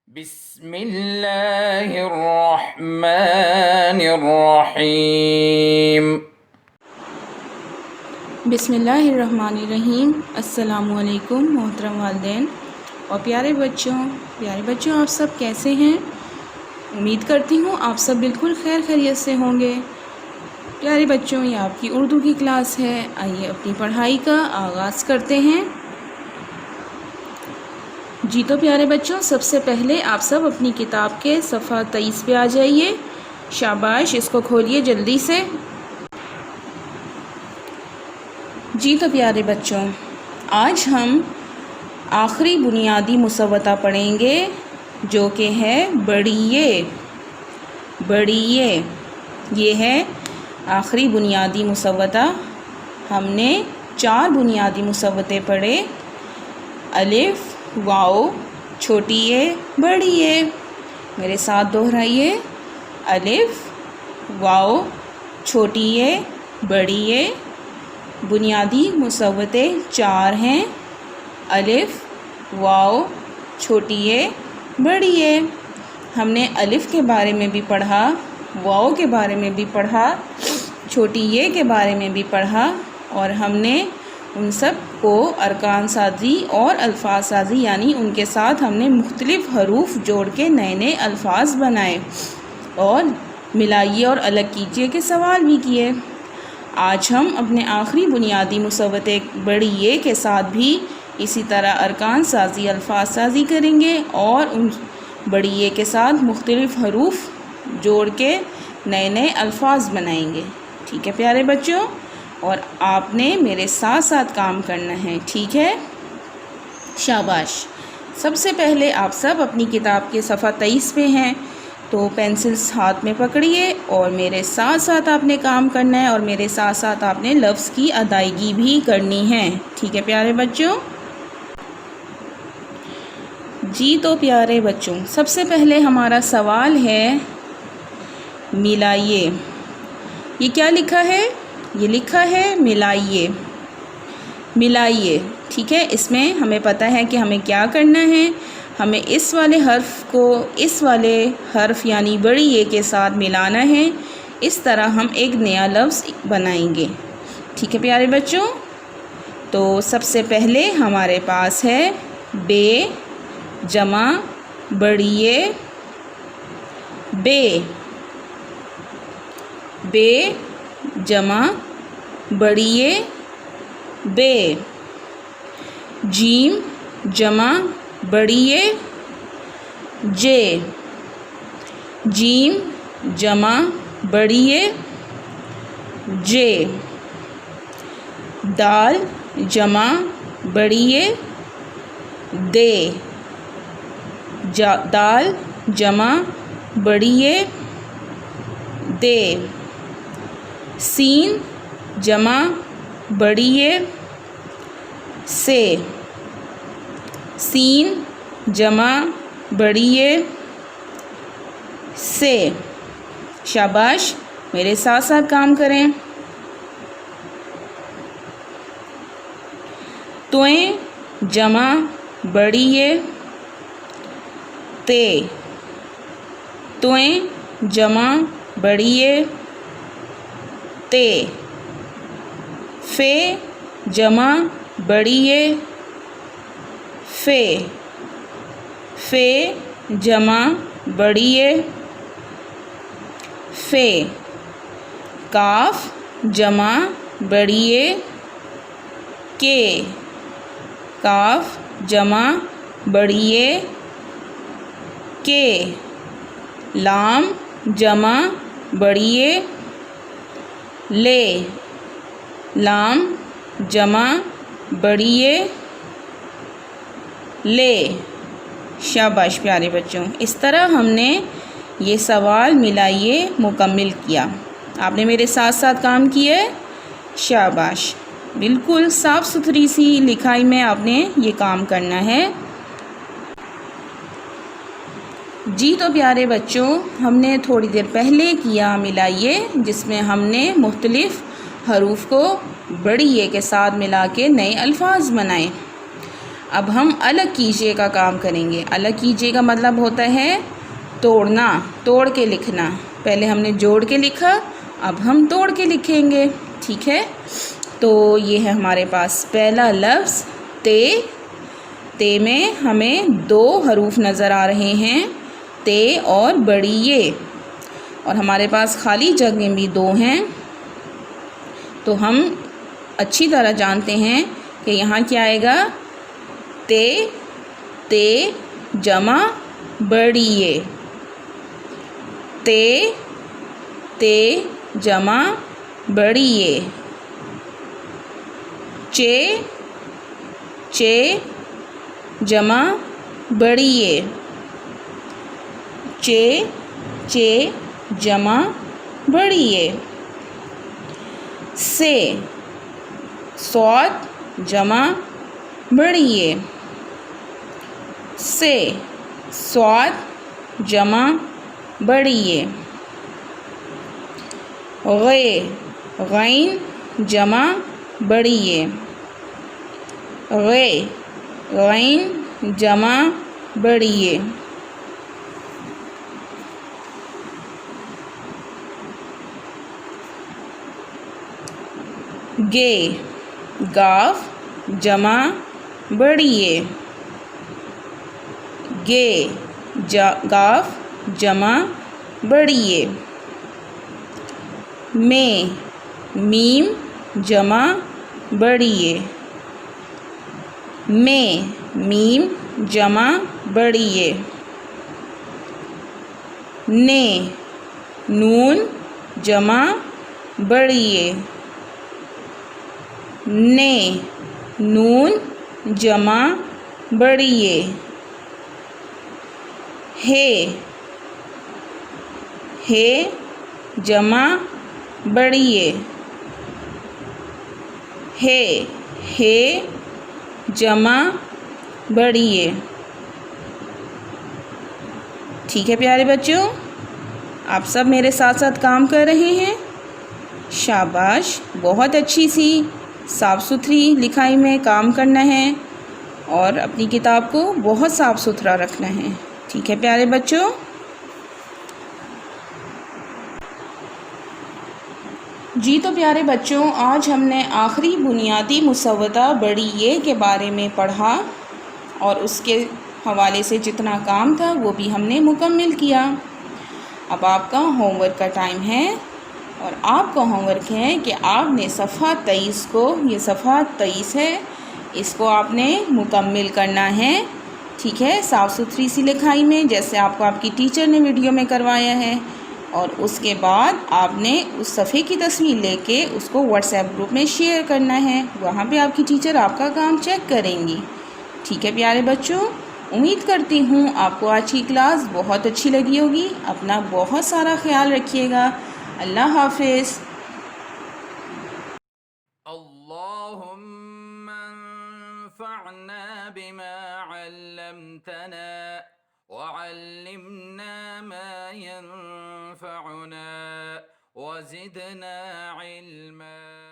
बिस्मिल्लाहिर्रहमानिर्रहीम। बिस्मिल्लाहिर्रहमानिर्रहीम। अस्सलामुअलैकुम मोहतरम वालिदैन और प्यारे बच्चों आप सब कैसे हैं। उम्मीद करती हूँ आप सब बिल्कुल खैर खैरियत से होंगे। प्यारे बच्चों, ये आपकी उर्दू की क्लास है। आइए अपनी पढ़ाई का आगाज़ करते हैं। जी तो प्यारे बच्चों, सबसे पहले आप सब अपनी किताब के सफ़ा 23 पे आ जाइए। शाबाश, इसको खोलिए जल्दी से। जी तो प्यारे बच्चों, आज हम आखिरी बुनियादी मुसव्वता पढ़ेंगे जो कि है बढ़िए। ये है आखिरी बुनियादी मुसव्वता। हमने 4 बुनियादी मुसव्वते पढ़े। अलिफ, वाओ, छोटी ए, बड़ी ए। मेरे साथ दोहराइए। अलिफ, वाओ, छोटी ए, बड़ी ए। बुनियादी मुसव्वते 4 हैं। अलिफ, वाओ, छोटी ए, बड़ी ए। हमने अलिफ के बारे में भी पढ़ा, वाओ के बारे में भी पढ़ा, छोटी ए के बारे में भी पढ़ा और हमने उन सब को अरकान साजी और अल्फाज साजी यानी उनके साथ हमने मुख्तलिफ़ हरूफ जोड़ के नए नए अल्फाज बनाए और मिलाइए और अलग कीजिए के सवाल भी किए। आज हम अपने आखिरी बुनियादी मुसव्वते बड़ी ए के साथ भी इसी तरह अरकान साजी अल्फाज साजी करेंगे और उन बड़ी ए के साथ मुख्तलिफ़ हरूफ जोड़ के नए नए अल्फाज बनाएंगे। ठीक है प्यारे बच्चों, और आपने मेरे साथ साथ काम करना है, ठीक है। शाबाश। सबसे पहले आप सब अपनी किताब के सफ़ा 23 पे हैं, तो पेंसिल्स हाथ में पकड़िए और मेरे साथ साथ आपने काम करना है और मेरे साथ साथ आपने लफ्ज़ की अदायगी भी करनी है। ठीक है प्यारे बच्चों। जी तो प्यारे बच्चों, सबसे पहले हमारा सवाल है मिलाइए। ये क्या लिखा है? ये लिखा है मिलाइए। ठीक है, इसमें हमें पता है कि हमें क्या करना है। हमें इस वाले हर्फ को इस वाले हर्फ यानी बड़ी ए के साथ मिलाना है। इस तरह हम एक नया लफ्ज़ बनाएंगे। ठीक है प्यारे बच्चों, तो सबसे पहले हमारे पास है बे जमा बड़ी ए, बे जमा बड़ी ए, बे। जीम जमा बड़ी ए, जे। जीम जमा बड़ी ए, जे। दाल जमा बड़ी ए, दे। दाल जमा बड़ी ए, दे। सीन जमा बड़ी ए, से। सीन जमा बड़ी ए, से। शाबाश, मेरे साथ साथ काम करें। तोएं जमा बड़ी ए, ते। तोएं जमा बड़ी ए, ते। फे जमा बड़ी ए, फे। फे जमा बड़ी ए, फे। काफ जमा बड़ी ए, के। काफ जमा बड़ी ए, के। लाम जमा बड़ी ए, ले। लाम जमा बड़ी ए, ले। शाबाश प्यारे बच्चों, इस तरह हमने ये सवाल मिलाइए मुकम्मिल किया। आपने मेरे साथ साथ काम किए। शाबाश, बिल्कुल साफ़ सुथरी सी लिखाई में आपने ये काम करना है। जी तो प्यारे बच्चों, हमने थोड़ी देर पहले किया मिलाइए, जिसमें हमने मुख्तलिफ़ हरूफ को बड़ी ए के साथ मिला के नए अल्फाज बनाए। अब हम अलग कीजिए का काम करेंगे। अलग कीजिए का मतलब होता है तोड़ना, तोड़ के लिखना। पहले हमने जोड़ के लिखा, अब हम तोड़ के लिखेंगे। ठीक है, तो ये है हमारे पास पहला लफ्ज़ ते। ते में हमें 2 हरूफ नज़र आ रहे हैं, ते और बड़ी ये, और हमारे पास खाली जगह भी 2 हैं। तो हम अच्छी तरह जानते हैं कि यहाँ क्या आएगा, ते, ते जमा बड़ी ये, ते, ते जमा बड़ी ये, चे, चे जमा बड़ी ये, चे, चे जमा बड़ी ये, से, सौत जमा बड़ी ये, से, सौत जमा बड़ी ये, गे, गैन जमा बड़ी ये, गे, गैन जमा बड़ी ये, गे, गाफ जमा बड़ी ये, गे, गाफ जमा बड़ी ये, में, मीम जमा बड़ी ये, में, मीम जमा बड़ी ये, ने, नून जमा बड़ी ये, ने, नून जमा बड़ी ये, हे जमा बड़ी ये, हे जमा बड़ी ये। ठीक है प्यारे बच्चों, आप सब मेरे साथ साथ काम कर रहे हैं। शाबाश, बहुत अच्छी सी साफ़ सुथरी लिखाई में काम करना है और अपनी किताब को बहुत साफ़ सुथरा रखना है। ठीक है प्यारे बच्चों। जी तो प्यारे बच्चों, आज हमने आखिरी बुनियादी मुसव्वदा बड़ी ये के बारे में पढ़ा और उसके हवाले से जितना काम था वो भी हमने मुकम्मल किया। अब आपका होमवर्क का टाइम है और आपका होमवर्क है कि आपने सफ़हा 23 को, ये सफ़हा 23 है, इसको आपने मुकम्मल करना है। ठीक है, साफ़ सुथरी सी लिखाई में, जैसे आपको आपकी टीचर ने वीडियो में करवाया है। और उसके बाद आपने उस सफ़े की तस्वीर लेके उसको व्हाट्सएप ग्रुप में शेयर करना है। वहाँ पे आपकी टीचर आपका काम चेक करेंगी। ठीक है प्यारे बच्चों, उम्मीद करती हूँ आपको आज की क्लास बहुत अच्छी लगी होगी। अपना बहुत सारा ख्याल रखिएगा। अल्लाह हाफिज़। अल्लाहुम्मा अन्फ़अना बिमा अल्लमतना वअल्लिमना मा यंफ़अुना वज़िदना इल्मा।